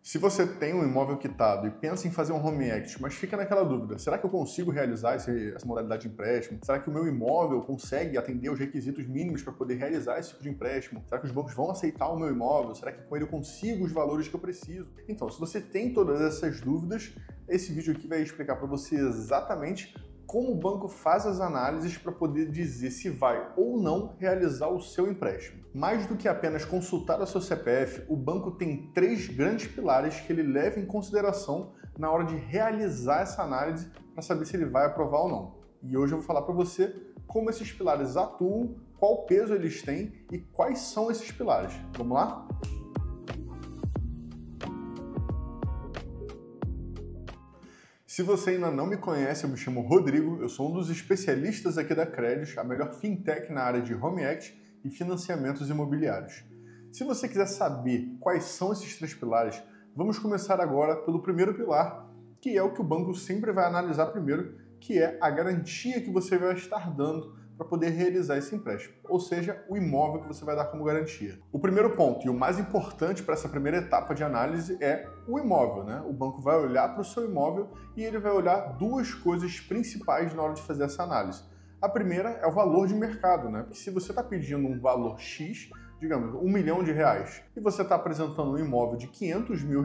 Se você tem um imóvel quitado e pensa em fazer um home equity, mas fica naquela dúvida, será que eu consigo realizar essa modalidade de empréstimo? Será que o meu imóvel consegue atender os requisitos mínimos para poder realizar esse tipo de empréstimo? Será que os bancos vão aceitar o meu imóvel? Será que com ele eu consigo os valores que eu preciso? Então, se você tem todas essas dúvidas, esse vídeo aqui vai explicar para você exatamente como o banco faz as análises para poder dizer se vai ou não realizar o seu empréstimo. Mais do que apenas consultar o seu CPF, o banco tem 3 grandes pilares que ele leva em consideração na hora de realizar essa análise para saber se ele vai aprovar ou não. E hoje eu vou falar para você como esses pilares atuam, qual peso eles têm e quais são esses pilares. Vamos lá? Se você ainda não me conhece, eu me chamo Rodrigo, eu sou um dos especialistas aqui da Credit, a melhor fintech na área de home equity e financiamentos imobiliários. Se você quiser saber quais são esses 3 pilares, vamos começar agora pelo primeiro pilar, que é o que o banco sempre vai analisar primeiro, que é a garantia que você vai estar dando para poder realizar esse empréstimo, ou seja, o imóvel que você vai dar como garantia. O primeiro ponto e o mais importante para essa primeira etapa de análise é o imóvel, né? O banco vai olhar para o seu imóvel e ele vai olhar 2 coisas principais na hora de fazer essa análise. A primeira é o valor de mercado, né? Porque se você está pedindo um valor X, digamos, R$1 milhão, e você está apresentando um imóvel de R$500 mil,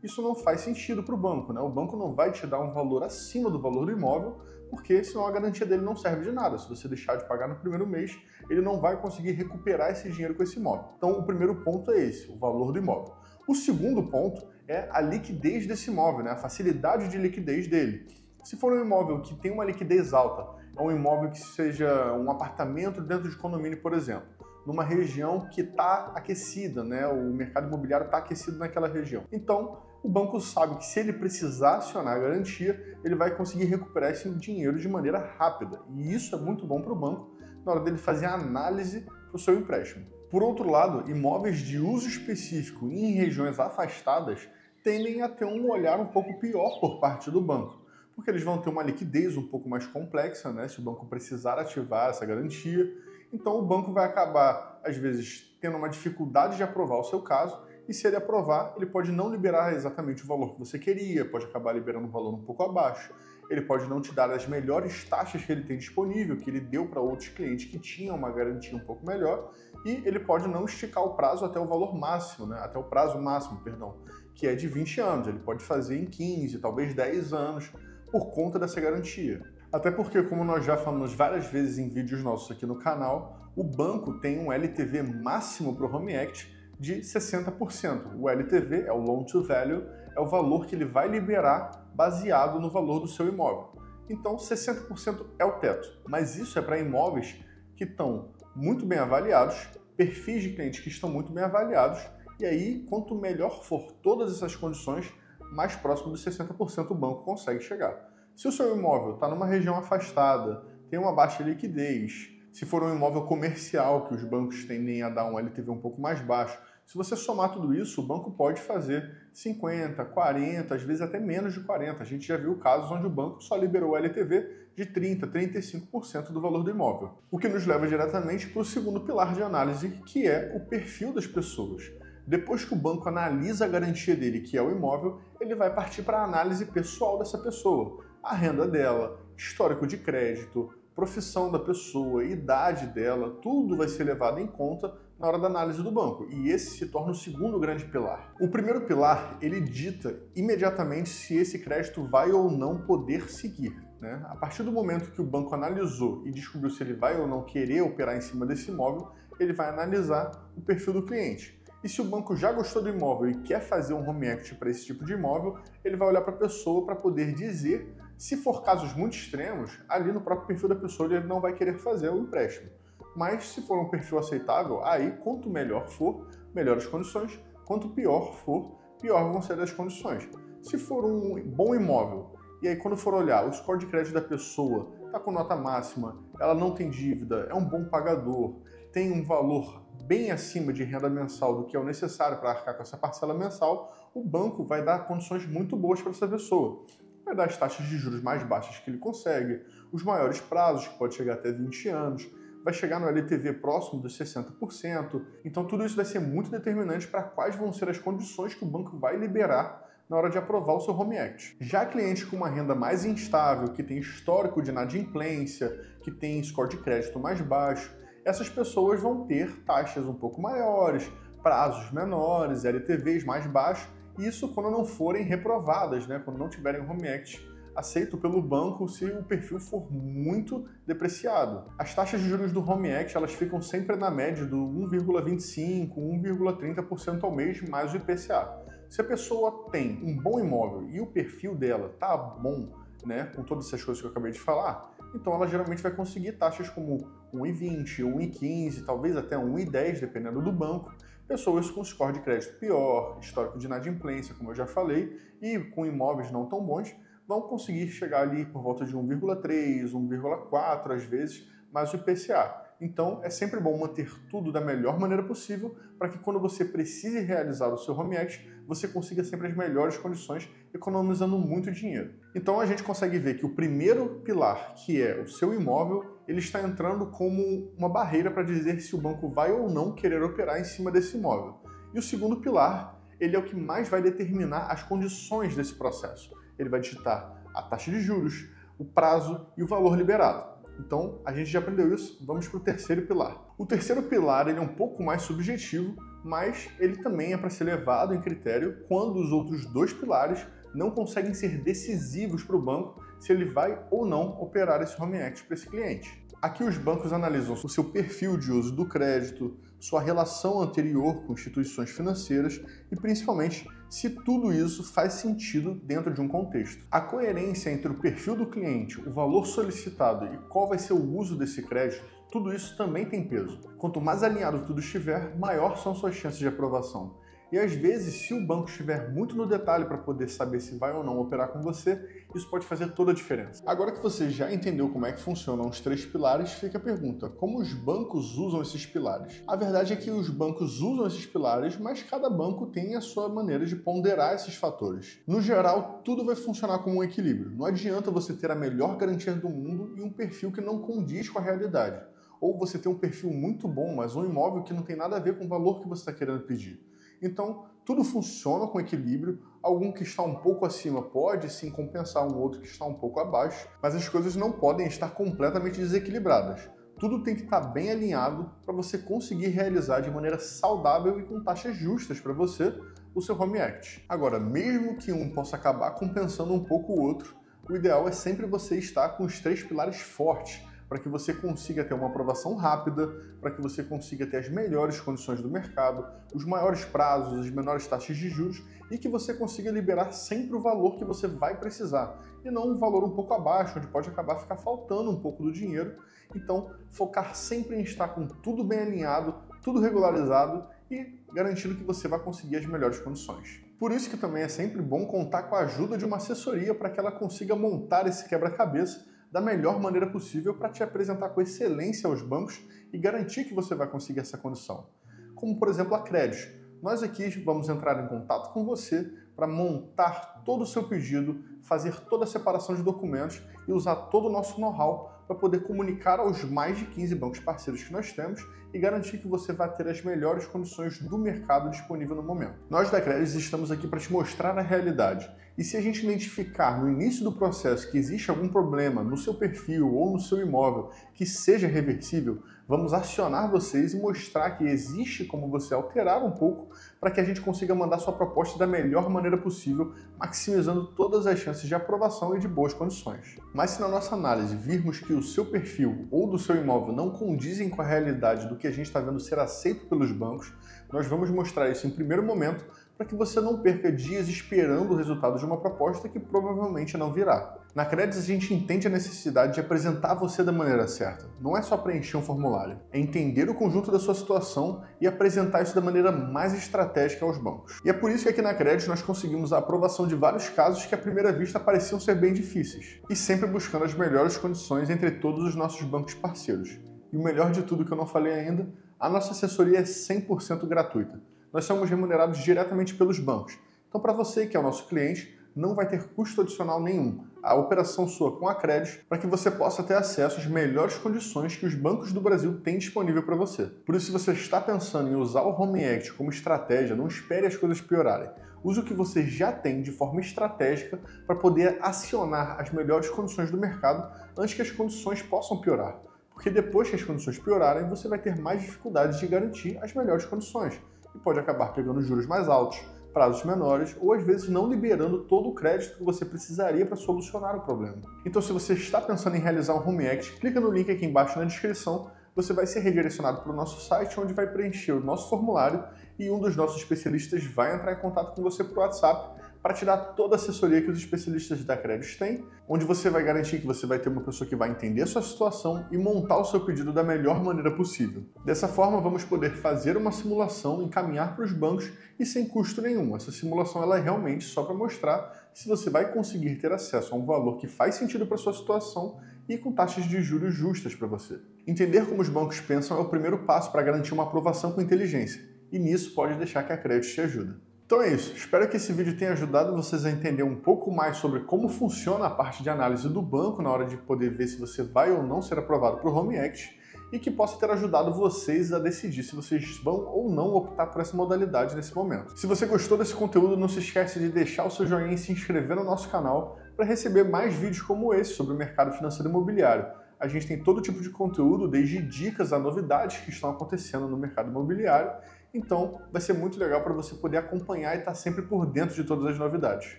isso não faz sentido para o banco, né? O banco não vai te dar um valor acima do valor do imóvel, porque senão a garantia dele não serve de nada. Se você deixar de pagar no primeiro mês, ele não vai conseguir recuperar esse dinheiro com esse imóvel. Então, o primeiro ponto é esse, o valor do imóvel. O segundo ponto é a liquidez desse imóvel, né? A facilidade de liquidez dele. Se for um imóvel que tem uma liquidez alta, é um imóvel que seja um apartamento dentro de condomínio, por exemplo, numa região que está aquecida, né? O mercado imobiliário está aquecido naquela região. Então, o banco sabe que se ele precisar acionar a garantia, ele vai conseguir recuperar esse dinheiro de maneira rápida. E isso é muito bom para o banco na hora dele fazer a análise para o seu empréstimo. Por outro lado, imóveis de uso específico em regiões afastadas tendem a ter um olhar um pouco pior por parte do banco, porque eles vão ter uma liquidez um pouco mais complexa, né? Se o banco precisar ativar essa garantia. Então o banco vai acabar, às vezes, tendo uma dificuldade de aprovar o seu caso, e se ele aprovar, ele pode não liberar exatamente o valor que você queria, pode acabar liberando um valor um pouco abaixo, ele pode não te dar as melhores taxas que ele tem disponível, que ele deu para outros clientes que tinham uma garantia um pouco melhor, e ele pode não esticar o prazo até o valor máximo, né? Até o prazo máximo, perdão, que é de 20 anos, ele pode fazer em 15, talvez 10 anos, por conta dessa garantia. Até porque, como nós já falamos várias vezes em vídeos nossos aqui no canal, o banco tem um LTV máximo para o Home Equity de 60%. O LTV é o Loan to Value, é o valor que ele vai liberar baseado no valor do seu imóvel. Então, 60% é o teto. Mas isso é para imóveis que estão muito bem avaliados, perfis de clientes que estão muito bem avaliados, e aí, quanto melhor for todas essas condições, mais próximo dos 60% o banco consegue chegar. Se o seu imóvel está numa região afastada, tem uma baixa liquidez, se for um imóvel comercial, que os bancos tendem a dar um LTV um pouco mais baixo, se você somar tudo isso, o banco pode fazer 50, 40, às vezes até menos de 40. A gente já viu casos onde o banco só liberou o LTV de 30, 35% do valor do imóvel. O que nos leva diretamente para o segundo pilar de análise, que é o perfil das pessoas. Depois que o banco analisa a garantia dele, que é o imóvel, ele vai partir para a análise pessoal dessa pessoa. A renda dela, histórico de crédito, profissão da pessoa, idade dela, tudo vai ser levado em conta na hora da análise do banco. E esse se torna o segundo grande pilar. O primeiro pilar, ele dita imediatamente se esse crédito vai ou não poder seguir, né? A partir do momento que o banco analisou e descobriu se ele vai ou não querer operar em cima desse imóvel, ele vai analisar o perfil do cliente. E se o banco já gostou do imóvel e quer fazer um home equity para esse tipo de imóvel, ele vai olhar para a pessoa para poder dizer, se for casos muito extremos, ali no próprio perfil da pessoa ele não vai querer fazer o empréstimo. Mas se for um perfil aceitável, aí quanto melhor for, melhores condições, quanto pior for, pior vão ser as condições. Se for um bom imóvel, e aí quando for olhar o score de crédito da pessoa, está com nota máxima, ela não tem dívida, é um bom pagador, tem um valor bem acima de renda mensal do que é o necessário para arcar com essa parcela mensal, o banco vai dar condições muito boas para essa pessoa. Vai dar as taxas de juros mais baixas que ele consegue, os maiores prazos, que pode chegar até 20 anos, vai chegar no LTV próximo dos 60%. Então tudo isso vai ser muito determinante para quais vão ser as condições que o banco vai liberar na hora de aprovar o seu Home Equity. Já clientes com uma renda mais instável, que tem histórico de inadimplência, que tem score de crédito mais baixo, essas pessoas vão ter taxas um pouco maiores, prazos menores, LTVs mais baixos, isso quando não forem reprovadas, né? Quando não tiverem Home Equity aceito pelo banco se o perfil for muito depreciado. As taxas de juros do Home Equity, elas ficam sempre na média do 1,25%, 1,30% ao mês, mais o IPCA. Se a pessoa tem um bom imóvel e o perfil dela tá bom, né, com todas essas coisas que eu acabei de falar, então ela geralmente vai conseguir taxas como 1,20, 1,15, talvez até 1,10, dependendo do banco. Pessoas com score de crédito pior, histórico de inadimplência, como eu já falei, e com imóveis não tão bons, vão conseguir chegar ali por volta de 1,3, 1,4 às vezes, mais o IPCA. Então, é sempre bom manter tudo da melhor maneira possível para que quando você precise realizar o seu Home Equity, você consiga sempre as melhores condições, economizando muito dinheiro. Então, a gente consegue ver que o primeiro pilar, que é o seu imóvel, ele está entrando como uma barreira para dizer se o banco vai ou não querer operar em cima desse imóvel. E o segundo pilar, ele é o que mais vai determinar as condições desse processo. Ele vai digitar a taxa de juros, o prazo e o valor liberado. Então, a gente já aprendeu isso, vamos para o terceiro pilar. O terceiro pilar ele é um pouco mais subjetivo, mas ele também é para ser levado em critério quando os outros dois pilares não conseguem ser decisivos para o banco se ele vai ou não operar esse Home Equity para esse cliente. Aqui os bancos analisam o seu perfil de uso do crédito, sua relação anterior com instituições financeiras e, principalmente, se tudo isso faz sentido dentro de um contexto. A coerência entre o perfil do cliente, o valor solicitado e qual vai ser o uso desse crédito, tudo isso também tem peso. Quanto mais alinhado tudo estiver, maior são suas chances de aprovação. E às vezes, se o banco estiver muito no detalhe para poder saber se vai ou não operar com você, isso pode fazer toda a diferença. Agora que você já entendeu como é que funcionam os três pilares, fica a pergunta: como os bancos usam esses pilares? A verdade é que os bancos usam esses pilares, mas cada banco tem a sua maneira de ponderar esses fatores. No geral, tudo vai funcionar como um equilíbrio. Não adianta você ter a melhor garantia do mundo e um perfil que não condiz com a realidade. Ou você ter um perfil muito bom, mas um imóvel que não tem nada a ver com o valor que você está querendo pedir. Então, tudo funciona com equilíbrio, algum que está um pouco acima pode sim compensar um outro que está um pouco abaixo, mas as coisas não podem estar completamente desequilibradas. Tudo tem que estar bem alinhado para você conseguir realizar de maneira saudável e com taxas justas para você o seu Home Equity. Agora, mesmo que um possa acabar compensando um pouco o outro, o ideal é sempre você estar com os três pilares fortes, para que você consiga ter uma aprovação rápida, para que você consiga ter as melhores condições do mercado, os maiores prazos, as menores taxas de juros e que você consiga liberar sempre o valor que você vai precisar e não um valor um pouco abaixo, onde pode acabar ficar faltando um pouco do dinheiro. Então, focar sempre em estar com tudo bem alinhado, tudo regularizado e garantindo que você vai conseguir as melhores condições. Por isso que também é sempre bom contar com a ajuda de uma assessoria para que ela consiga montar esse quebra-cabeça da melhor maneira possível para te apresentar com excelência aos bancos e garantir que você vai conseguir essa condição. Como, por exemplo, a Crédios. Nós aqui vamos entrar em contato com você para montar todo o seu pedido, fazer toda a separação de documentos e usar todo o nosso know-how para poder comunicar aos mais de 15 bancos parceiros que nós temos e garantir que você vai ter as melhores condições do mercado disponível no momento. Nós da Crédios estamos aqui para te mostrar a realidade. E se a gente identificar no início do processo que existe algum problema no seu perfil ou no seu imóvel que seja reversível, vamos acionar vocês e mostrar que existe como você alterar um pouco para que a gente consiga mandar sua proposta da melhor maneira possível, maximizando todas as chances de aprovação e de boas condições. Mas se na nossa análise virmos que o seu perfil ou do seu imóvel não condizem com a realidade do que a gente está vendo ser aceito pelos bancos, nós vamos mostrar isso em primeiro momento para que você não perca dias esperando o resultado de uma proposta que provavelmente não virá. Na Crédios, a gente entende a necessidade de apresentar você da maneira certa. Não é só preencher um formulário, é entender o conjunto da sua situação e apresentar isso da maneira mais estratégica aos bancos. E é por isso que aqui na Crédios nós conseguimos a aprovação de vários casos que à primeira vista pareciam ser bem difíceis, e sempre buscando as melhores condições entre todos os nossos bancos parceiros. E o melhor de tudo que eu não falei ainda, a nossa assessoria é 100% gratuita. Nós somos remunerados diretamente pelos bancos. Então, para você que é o nosso cliente, não vai ter custo adicional nenhum. A operação sua com a Credus para que você possa ter acesso às melhores condições que os bancos do Brasil têm disponível para você. Por isso, se você está pensando em usar o Home Equity como estratégia, não espere as coisas piorarem. Use o que você já tem de forma estratégica para poder acionar as melhores condições do mercado antes que as condições possam piorar. Porque depois que as condições piorarem, você vai ter mais dificuldades de garantir as melhores condições e pode acabar pegando juros mais altos, prazos menores ou às vezes não liberando todo o crédito que você precisaria para solucionar o problema. Então, se você está pensando em realizar um Home Equity, clica no link aqui embaixo na descrição, você vai ser redirecionado para o nosso site, onde vai preencher o nosso formulário e um dos nossos especialistas vai entrar em contato com você por WhatsApp para te dar toda a assessoria que os especialistas da Credus têm, onde você vai garantir que você vai ter uma pessoa que vai entender a sua situação e montar o seu pedido da melhor maneira possível. Dessa forma, vamos poder fazer uma simulação, encaminhar para os bancos e sem custo nenhum. Essa simulação ela é realmente só para mostrar se você vai conseguir ter acesso a um valor que faz sentido para a sua situação e com taxas de juros justas para você. Entender como os bancos pensam é o primeiro passo para garantir uma aprovação com inteligência, e nisso pode deixar que a Credus te ajude. Então é isso, espero que esse vídeo tenha ajudado vocês a entender um pouco mais sobre como funciona a parte de análise do banco na hora de poder ver se você vai ou não ser aprovado para o Home Equity e que possa ter ajudado vocês a decidir se vocês vão ou não optar por essa modalidade nesse momento. Se você gostou desse conteúdo, não se esquece de deixar o seu joinha e se inscrever no nosso canal para receber mais vídeos como esse sobre o mercado financeiro imobiliário. A gente tem todo tipo de conteúdo, desde dicas a novidades que estão acontecendo no mercado imobiliário. Então, vai ser muito legal para você poder acompanhar e estar sempre por dentro de todas as novidades.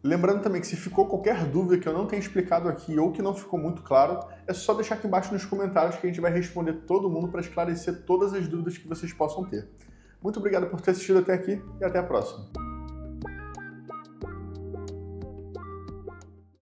Lembrando também que se ficou qualquer dúvida que eu não tenha explicado aqui ou que não ficou muito claro, é só deixar aqui embaixo nos comentários que a gente vai responder todo mundo para esclarecer todas as dúvidas que vocês possam ter. Muito obrigado por ter assistido até aqui e até a próxima.